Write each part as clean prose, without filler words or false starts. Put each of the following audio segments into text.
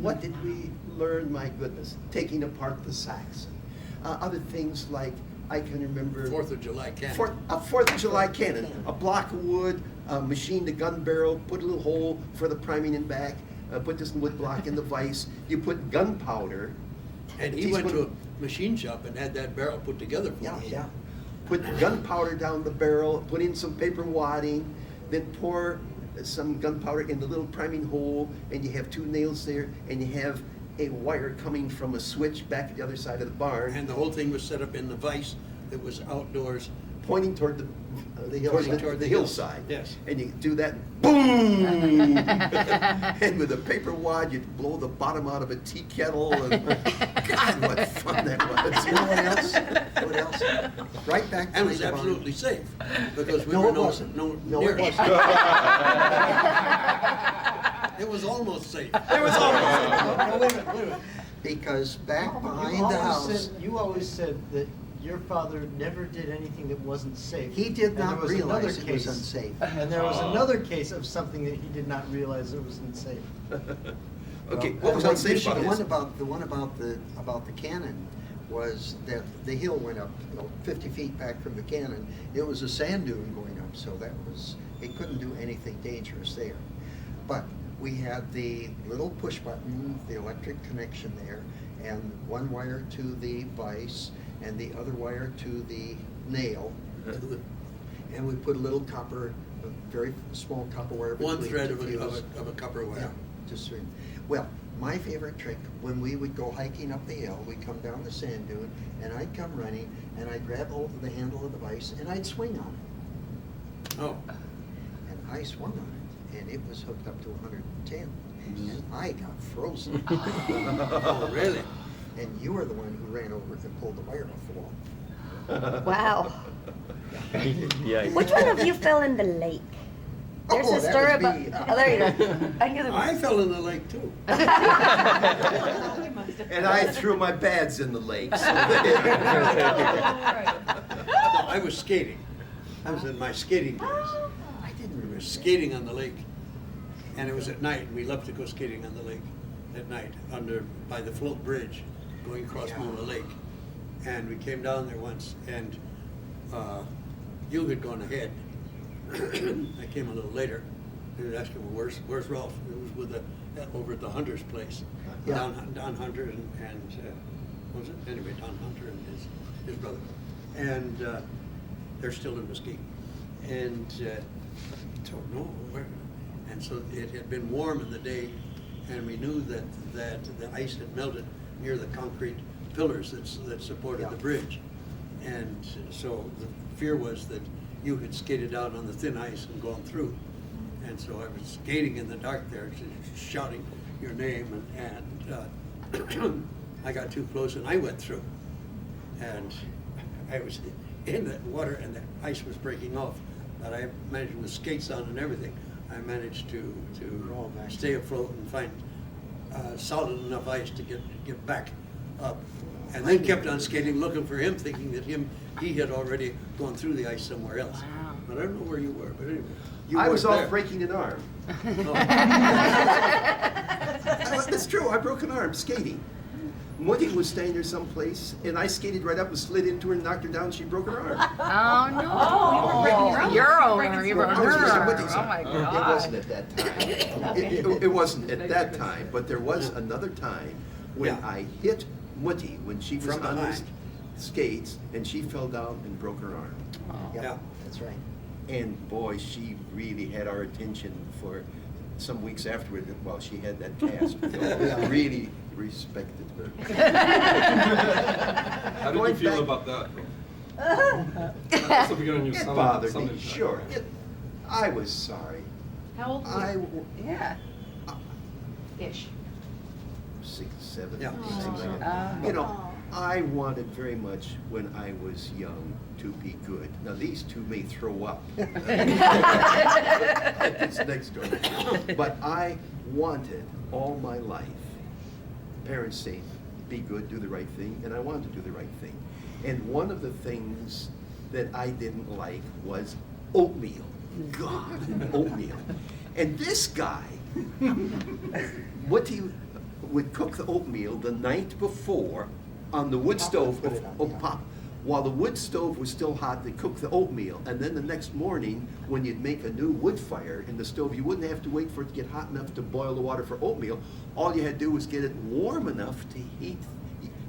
what did we learn? My goodness, taking apart the Saxon. Other things like, I can remember. 4th of July cannon. 4th of July cannon. A block of wood, machined a gun barrel, put a little hole for the priming and back, put this wood block in the vise. You put gunpowder. And he went to a machine shop and had that barrel put together for Yeah, me. yeah. Put gunpowder down the barrel, put in some paper wadding, then pour some gunpowder in the little priming hole, and you have 2 nails there, and you have a wire coming from a switch back at the other side of the barn. And the whole thing was set up in the vise that was outdoors. Pointing toward the hillside. Yes. And you do that, boom! And with a paper wad, you'd blow the bottom out of a tea kettle. And God, what fun that was! You know what else? What else? Right back to And it was the barn. absolutely safe, because we No, were it wasn't. no No, near it it. wasn't. It was almost safe. It was almost. No, wait a minute, wait a minute. Because back You behind the always house, you always said that your father never did anything that wasn't safe. he did And not there was realize another it was case- unsafe. And there was another case of something that he did not realize it was unsafe. Okay, Well, what was like unsafe about The this? one about the cannon was that the hill went up, 50 feet back from the cannon. It was a sand dune going up, so it couldn't do anything dangerous there. But we had the little push button, the electric connection there, and one wire to the vise, and the other wire to the nail. And we put a little copper, a very small copper wire between. One thread to of fuse. a copper wire. Yeah, just so. Well, my favorite trick, when we would go hiking up the hill, we'd come down the sand dune, and I'd come running, and I'd grab hold of the handle of the vise, and I'd swing on it. Oh, And I swung on it, and it was hooked up to 110, and I got frozen. oh, really? And you were the one who ran over and pulled the wire off the wall. Wow. Yeah. Which one of you fell in the lake? There's Oh, a that story was about. me. Oh, there you go. I knew I fell in the lake too. And I threw my bads in the lake. So No, I was skating. I was in my skating days. I didn't We were remember. skating on the lake, and it was at night. We loved to go skating on the lake at night by the float bridge going across Mona Lake. And we came down there once, and you had gone ahead. I came a little later. They were asking, well, where's Rolf? It was over at the Hunter's place. Yeah. Don Hunter and what was it? Anyway, Don Hunter and his brother. And they're still in Mesquite. And so, no, where? And so it had been warm in the day, and we knew that the ice had melted near the concrete pillars that supported Yeah. the bridge. And so the fear was that you had skated out on the thin ice and gone through. And so I was skating in the dark there, shouting your name, and I got too close and I went through. And I was in the water and the ice was breaking off. But I managed, with skates on and everything, I managed to Roll back. stay afloat and find solid enough ice to get back up. And then kept on skating, looking for him, thinking that he had already gone through the ice somewhere else. Wow. But I don't know where you were, but anyway. You I was weren't off there. breaking an arm. Oh. It's true, I broke an arm skating. Moody was staying there someplace, and I skated right up and slid into her and knocked her down. She broke her arm. Oh no! Your owner, you were I was her. using Woody's Oh arm. my It God! wasn't at that time. It wasn't at that time, but there was another time when Yeah. I hit Woody when she was From on her behind. skates, and she fell down and broke her arm. Yep, Yeah. that's right. And boy, she really had our attention for some weeks afterward while she had that cast. We really respected her. How did you Going feel back- about that? That must have been on your It son- bothered son me, impact. sure. I was sorry. How old I, were you? Yeah. Ish. 6, 7, Yeah. something like that. You know, I wanted very much when I was young to be good. Now, these two may throw up at this next door. But I wanted all my life, parents say, be good, do the right thing, and I wanted to do the right thing. And one of the things that I didn't like was oatmeal. God, oatmeal. And this guy, would cook the oatmeal the night before on the wood stove Put it on, of yeah. Pop. While the wood stove was still hot, they cooked the oatmeal, and then the next morning, when you'd make a new wood fire in the stove, you wouldn't have to wait for it to get hot enough to boil the water for oatmeal. All you had to do was get it warm enough to heat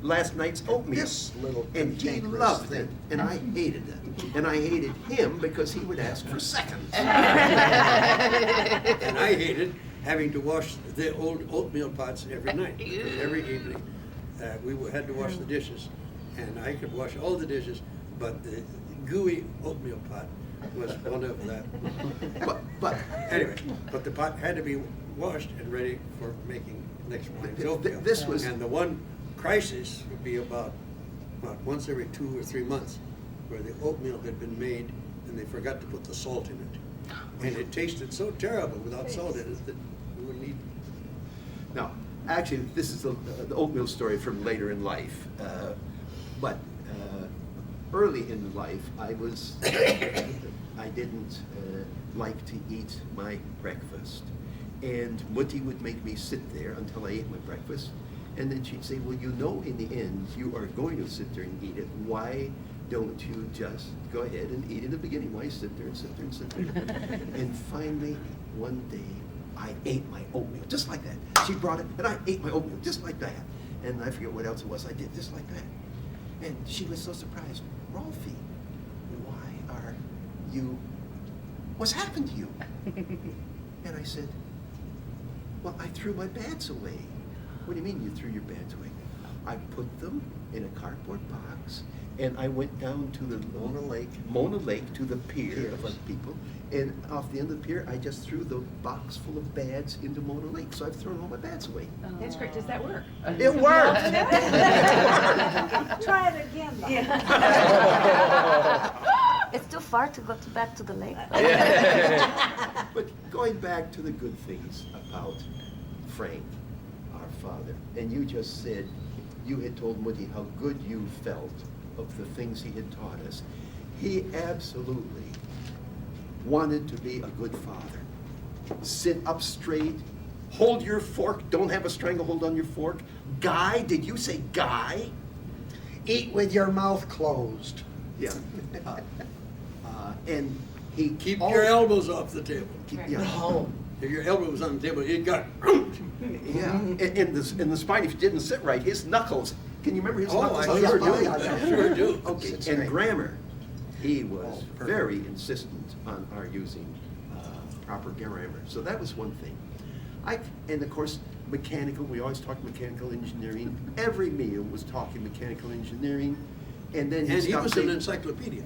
last night's oatmeal. This little And he cantankerous loved thing. it, and I hated it. And I hated him because he would ask for seconds. And I hated having to wash the old oatmeal pots every night, because every evening. Had to wash the dishes, and I could wash all the dishes, but the gooey oatmeal pot was one of that. But Anyway, but the pot had to be washed and ready for making next morning's oatmeal. This was- And the one crisis would be about once every 2 or 3 months, where the oatmeal had been made and they forgot to put the salt in it. And it tasted so terrible without salt in it that we wouldn't eat. No, actually, this is the oatmeal story from later in life. But early in life, I didn't like to eat my breakfast. And Mutti would make me sit there until I ate my breakfast. And then she'd say, well, you know, in the end, you are going to sit there and eat it. Why don't you just go ahead and eat in the beginning? Why sit there and sit there and sit there? And finally, one day, I ate my oatmeal, just like that. She brought it, and I ate my oatmeal, just like that. And I forget what else it was I did, just like that. And she was so surprised. Rolfie, why are you, what's happened to you? And I said, well, I threw my bags away. What do you mean you threw your bags away? I put them in a cardboard box, and I went down to the Mona Lake, to the pier of other people, and off the end of the pier, I just threw the box full of bags into Mona Lake. So I've thrown all my bags away. That's great. Does that work? It worked. Try it again, though. It's too far to go back to the lake. But going back to the good things about Frank, our father, and you just said you had told Moody how good you felt of the things he had taught us. He absolutely wanted to be a good father. Sit up straight, hold your fork, don't have a stranglehold on your fork. Guy, did you say guy? Eat with your mouth closed. Yeah. And he Keep al- your elbows off the table. Yeah. If your elbow was on the table, you'd got. Yeah, in the spine, if you didn't sit right, his knuckles, can you remember his Oh, knuckles? I How sure you were do. doing? I sure do. Okay, Sits and right. grammar, he was Oh, perfect. very insistent on our using proper grammar. So that was one thing. And of course, mechanical, we always talked mechanical engineering. Every meal was talking mechanical engineering. And then And he stopped was an saying- encyclopedia.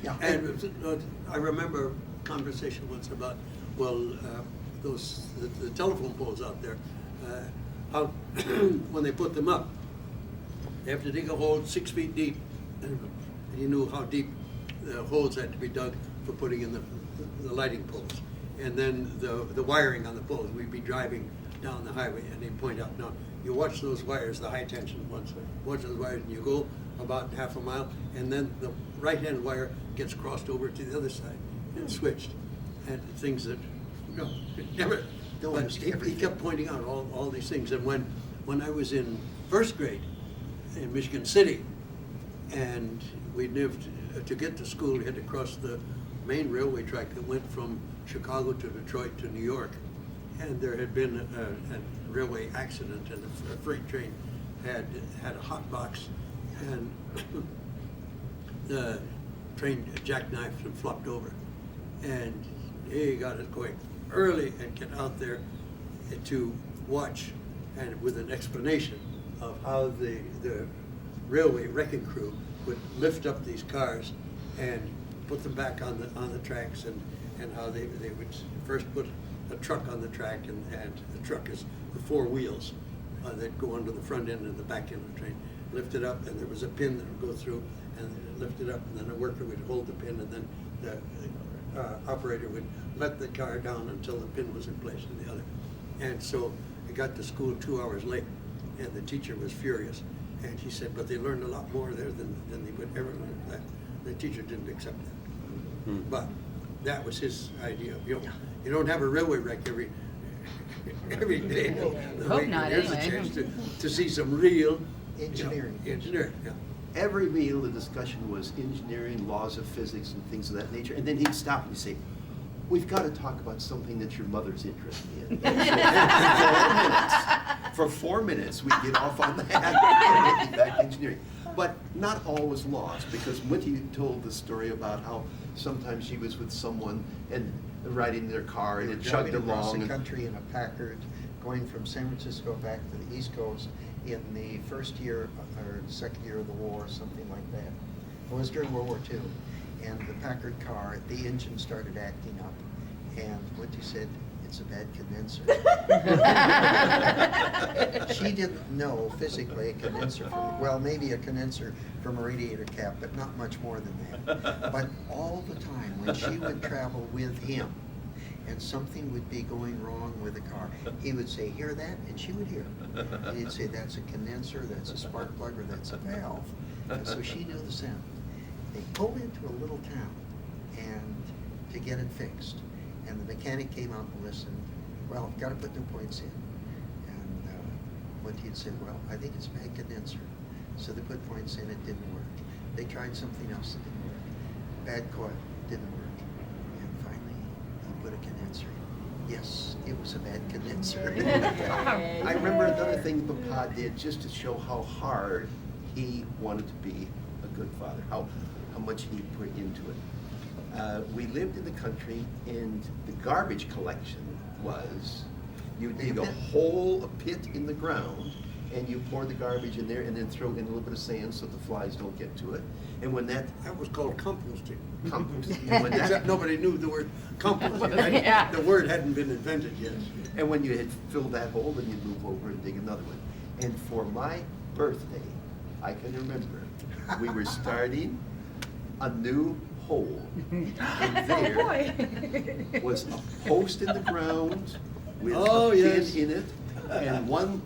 Yeah. And I remember a conversation once about, the telephone poles out there, how, when they put them up, they have to dig a hole 6 feet deep. And you knew how deep the holes had to be dug for putting in the lighting poles. And then the wiring on the poles, we'd be driving down the highway and he'd point out, now, you watch those wires, the high tension ones, watch those wires, and you go about half a mile, and then the right-hand wire gets crossed over to the other side and switched. And things that, never, Don't but understand he everything. kept pointing out all these things. And when I was in first grade in Michigan City, and we lived, to get to school, we had to cross the main railway track that went from Chicago to Detroit to New York. And there had been a railway accident, and a freight train had a hot box, and the train jackknifed and flopped over. And he got it going early and get out there to watch, and with an explanation of how the railway wrecking crew would lift up these cars and put them back on the tracks, and how they would first put a truck on the track, and the truck is the 4 wheels that go under the front end and the back end of the train. Lift it up, and there was a pin that would go through, and lift it up, and then a worker would hold the pin, and then the operator would let the car down until the pin was in place in the other. And so I got to school 2 hours late, and the teacher was furious. And he said, but they learned a lot more there than they would ever learn. That the teacher didn't accept that. But that was his idea. You don't have a railway wreck every day. The Hope week, not, here's a anyway. chance to see some real Engineering. Engineering, yeah. Every meal, the discussion was engineering, laws of physics, and things of that nature. And then he'd stop and he'd say, "We've got to talk about something that your mother's interested in." For 4 minutes, we'd get off on that and get back to engineering. But not all was lost, because Winty told the story about how sometimes she was with someone and riding their car and it chugged Driving across along. the and- country in a Packard, going from San Francisco back to the East Coast in the first year or second year of the war, something like that. It was during World War II. And the Packard car, the engine started acting up. And Winty said, "It's a bad condenser." She didn't know physically a condenser from, well, maybe a condenser from a radiator cap, but not much more than that. But all the time, when she would travel with him, and something would be going wrong with the car, he would say, "Hear that?" And she would hear. And he'd say, "That's a condenser, that's a spark plug, or that's a valve." And so she knew the sound. They pulled into a little town and to get it fixed. And the mechanic came out and listened. "Well, got to put new points in." And what he'd said, "Well, I think it's a bad condenser." So they put points in, it didn't work. They tried something else that didn't work. Bad coil, didn't work. And finally, he put a condenser in. Yes, it was a bad condenser. I remember another thing Papa did just to show how hard he wanted to be a good father, how much he put into it. We lived in the country, and the garbage collection was, you dig a hole, a pit in the ground, and you pour the garbage in there and then throw in a little bit of sand so the flies don't get to it. And when that That was called composting. and when Except that, nobody knew the word composting, right? Yeah. The word hadn't been invented yet. and when you had filled that hole, then you'd move over and dig another one. And for my birthday, I can remember, we were starting a new hole. And there was a post in the ground with Oh, a pin yes. in it, and one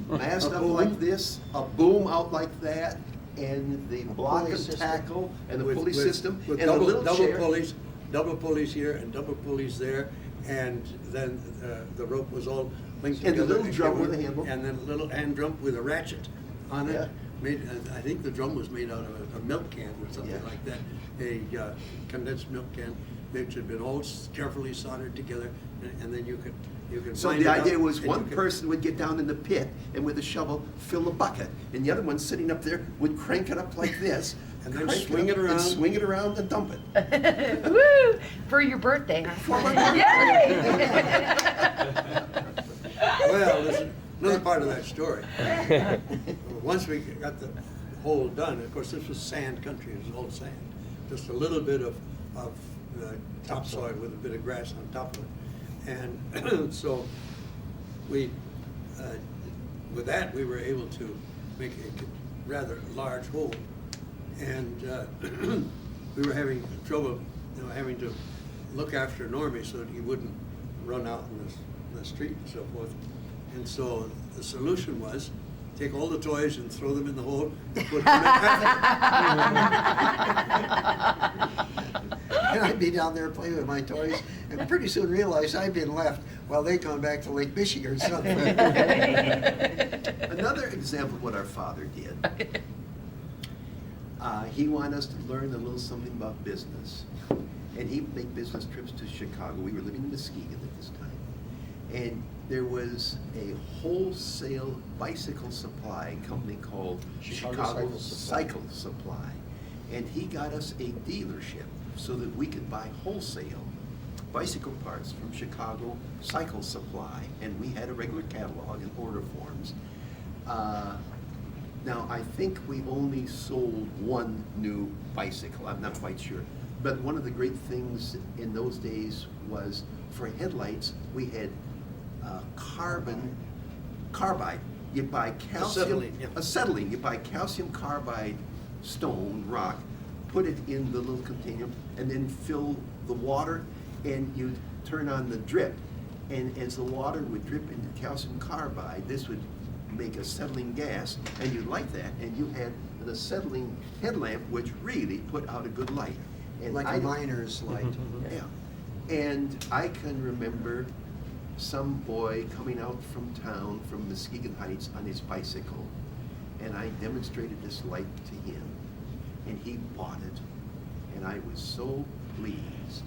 mast A up boom. like this, a boom out like that, and the block pulley of system. tackle, and the With- pulley with- system, with and a double- little chair. double pulleys here and double pulleys there, and then the rope was all linked And the together. little drum with a handle. And then a little hand drum with a ratchet on it. Yeah. Made, I think the drum was made out of a milk can or something Yeah. like that, a condensed milk can, which had been all carefully soldered together, and then you could So wind the it up, idea was and one you could- person would get down in the pit and with a shovel fill a bucket, and the other one sitting up there would crank it up like this, And then crank swing up it around. and swing it around and dump it. Woo! For your birthday. Yay! Well, there's another part of that story. Once we got the hole done, of course, this was sand country, it was all sand. Just a little bit of topsoil with a bit of grass on top of it. And so we, with that, we were able to make a rather large hole. And we were having trouble, having to look after Normie so that he wouldn't run out in the street and so forth. And so the solution was take all the toys and throw them in the hole and put them in And I'd be down there playing with my toys, and pretty soon realize I'd been left while they'd gone back to Lake Michigan or something. Another example of what our father did, he wanted us to learn a little something about business. And he'd make business trips to Chicago. We were living in Muskegon at this time. And there was a wholesale bicycle supply company called Chicago Chicago Cycle Cycle Supply. And he got us a dealership so that we could buy wholesale bicycle parts from Chicago Cycle Supply. And we had a regular catalog and order forms. Now, I think we only sold one new bicycle, I'm not quite sure. But one of the great things in those days was for headlights, we had carbide. You buy calcium, Acetylene, yeah. acetylene. You buy calcium carbide stone, rock, put it in the little container, and then fill the water, and you'd turn on the drip. And as the water would drip into calcium carbide, this would make acetylene gas, and you'd light that, and you had an acetylene headlamp, which really put out a good light. And Like I a don't- miner's light. Yeah, and I can remember some boy coming out from town, from Muskegon Heights, on his bicycle, and I demonstrated this light to him, and he bought it, and I was so pleased.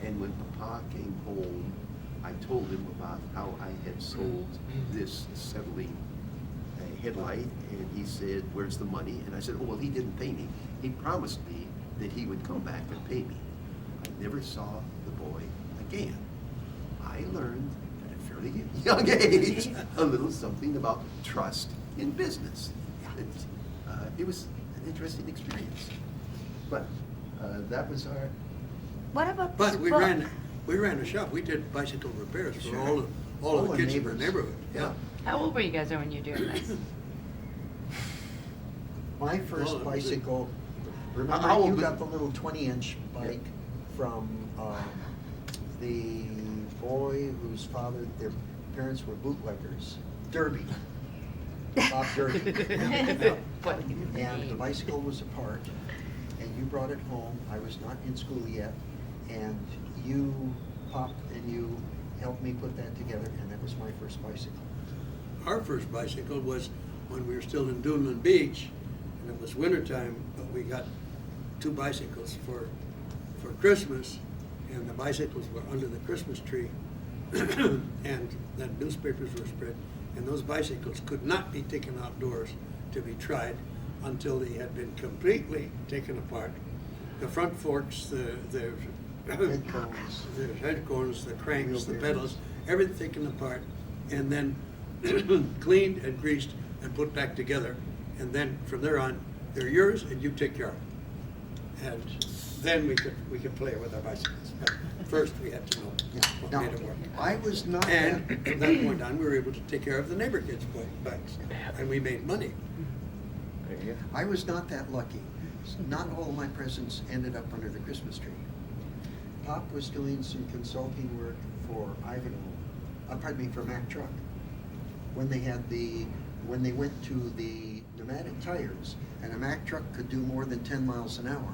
And when Papa came home, I told him about how I had sold this acetylene headlight, and he said, "Where's the money?" And I said, "Oh, well, he didn't pay me. He promised me that he would come back and pay me." I never saw the boy again. I learned at a fairly young age a little something about trust in business. It was an interesting experience. But that was our... What about But this we book? ran a shop. We did bicycle repairs for Sure. all All the the kids in the neighbors. neighborhood. Yeah. How old were you guys when you were doing this? My first Well, bicycle, How remember old you was- got the little 20-inch bike from the boy whose father, their parents were bootleggers, Derby. Bob Derby. What? And the bicycle was apart, and you brought it home. I was not in school yet, and you popped and you helped me put that together, and that was my first bicycle. Our first bicycle was when we were still in Dunedin Beach, and it was wintertime, but we got 2 bicycles for Christmas, and the bicycles were under the Christmas tree, and then newspapers were spread, and those bicycles could not be taken outdoors to be tried until they had been completely taken apart. The front forks, the Head cones. the head cones, the cranks, the Wheel pedals, bearings. everything taken apart, and then cleaned and greased and put back together. And then from there on, they're yours and you take care of them. And then we could play with our bicycles. But first, we had to know what Now, made it work. I was not And that, from that point on, we were able to take care of the neighbor kids' bikes, and we made money. There you go. I was not that lucky. Not all my presents ended up under the Christmas tree. Pop was doing some consulting work for for Mack Truck. When they went to the pneumatic tires, and a Mack truck could do more than 10 miles an hour,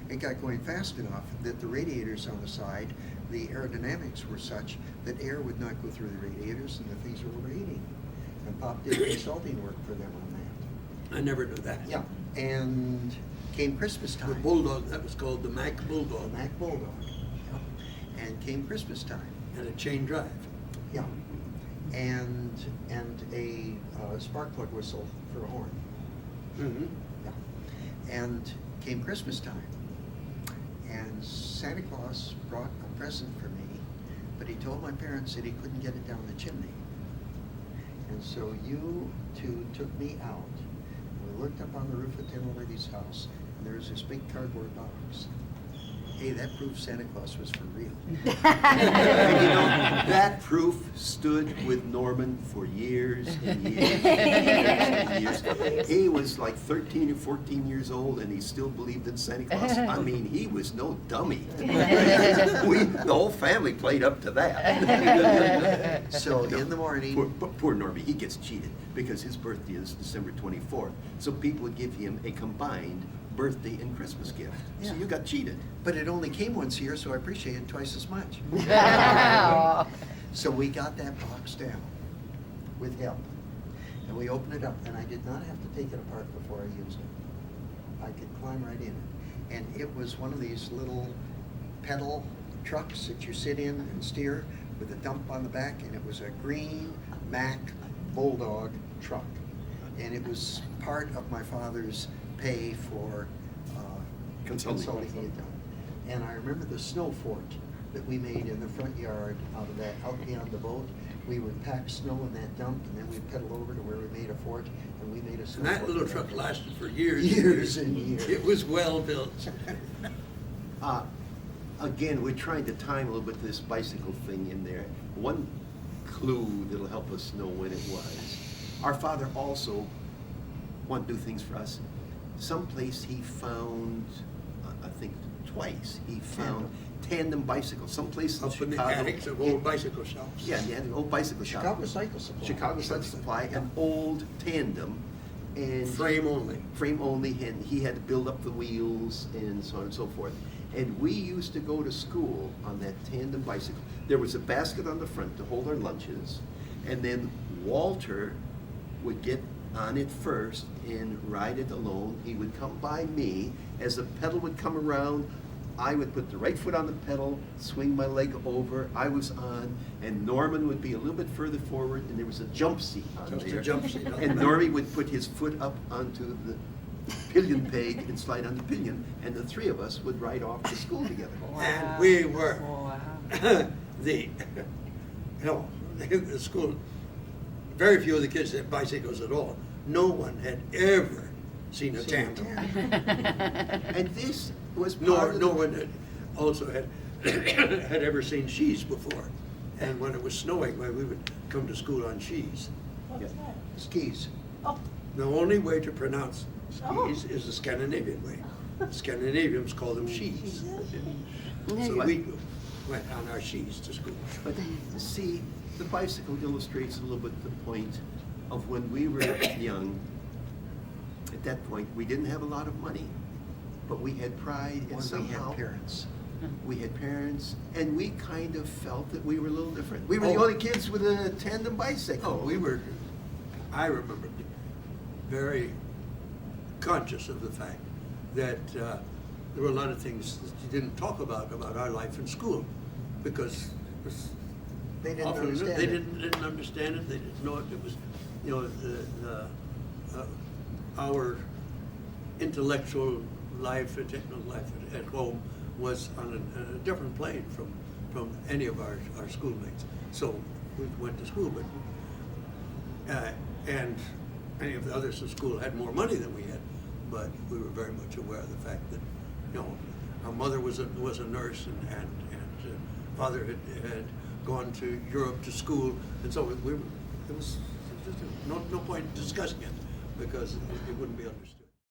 it got going fast enough that the radiators on the side, the aerodynamics were such that air would not go through the radiators and the things were overheating. And Pop did consulting work for them on that. I never knew that. Yeah, and came Christmas The time. Bulldog, that was called the Mack The Bulldog, Mack Bulldog. Yeah. And came Christmas time. and a chain drive. Yeah. And a spark plug whistle for a horn. Mm-hmm. Yeah. And came Christmas time. And Santa Claus brought a present for me, but he told my parents that he couldn't get it down the chimney. And so you two took me out. We looked up on the roof of Tin Lady's house, and there was this big cardboard box. Hey, that proved Santa Claus was for real. And you know, that proof stood with Norman for years and years and years and years. He was like 13 or 14 years old, and he still believed in Santa Claus. I mean, he was no dummy. The whole family played up to that. So in the morning, Poor Normie, he gets cheated because his birthday is December 24th. So people would give him a combined birthday and Christmas gift. So Yeah. you got cheated. but it only came once a year, so I appreciate it twice as much. So we got that box down with help. And we opened it up, and I did not have to take it apart before I used it. I could climb right in it. And it was one of these little pedal trucks that you sit in and steer with a dump on the back, and it was a green Mack Bulldog truck. And it was part of my father's pay for consulting he had done. And I remember the snow fort that we made in the front yard out of that, out beyond the boat. We would pack snow in that dump, and then we'd pedal over to where we made a fort, and we made a snow And that fort. little with truck that. lasted for years. Years and years. It was well built. Again, we're trying to time a little bit this bicycle thing in there. One clue that'll help us know when it was. Our father also wanted to do things for us. Someplace he found, I think twice, he found tandem bicycles. Someplace in Up in the Chicago. attics of old bicycle shops. Yeah, an old bicycle shop. Chicago Cycle Supply. Chicago Cycle Supply, an old tandem, and Frame only. frame only, and he had to build up the wheels and so on and so forth. And we used to go to school on that tandem bicycle. There was a basket on the front to hold our lunches, and then Walter would get on it first and ride it alone. He would come by me. As the pedal would come around, I would put the right foot on the pedal, swing my leg over, I was on, and Norman would be a little bit further forward, and there was a jump seat on Just there. a jump seat. And Normie would put his foot up onto the pillion peg and slide on the pillion, and the three of us would ride off to school together. And we were Wow. the, the school, very few of the kids had bicycles at all. No one had ever seen a tandem. And this was part Nor, of no the- one had also had, had ever seen skis before. And when it was snowing, well, we would come to school on skis. Yeah. Skis. The only way to pronounce Oh. skis is the Scandinavian way. Scandinavians call them skis. So But- we went on our skis to school. But see, the bicycle illustrates a little bit the point of when we were young. At that point, we didn't have a lot of money, but we had pride, and When we somehow had parents. we had parents, and we kind of felt that we were a little different. We were the Oh. only kids with a tandem bicycle. Oh, we were, I remember, very conscious of the fact that there were a lot of things that you didn't talk about our life in school, because it was They didn't often, understand they it. didn't understand it, they didn't know it. It was, you know, our intellectual life, technical life at home was on a different plane from any of our schoolmates. So we went to school, but and many of the others in school had more money than we had, but we were very much aware of the fact that, you know, our mother was a nurse, and father had gone to Europe to school, and so we were, it was just no point in discussing it, because it wouldn't be understood.